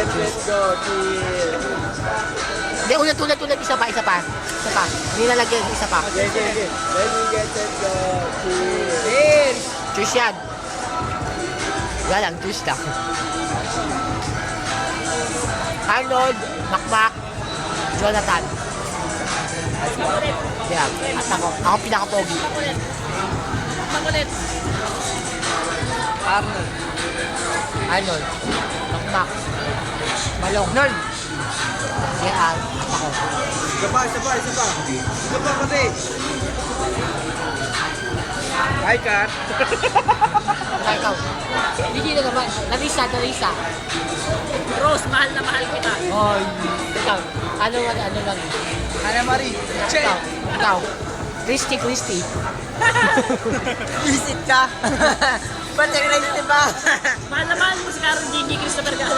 let's go. Chill. Hindi, ulit. Isa pa. Hindi nalagyan, isa pa. Okay. Let me get, let's go. Chill. Choose yan. Wala lang, choose lang. Arnold, Makmak, Jonathan. Yan. At ako pinaka-pogi. Arnold, Makmak, Malong. Arnold. Yan, at ako. Isa pa kasi. Hi, Kat. Ikaw. Hindi na naman. Larissa. Rose, mahal na mahal kita. Oy. Ikaw. Ano lang. Ana Marie. Che. Ikaw. Christy. Visit ka. Ba't yung Christy ba? Mahal na mahal mo si Karen Gigi Christopher Gala.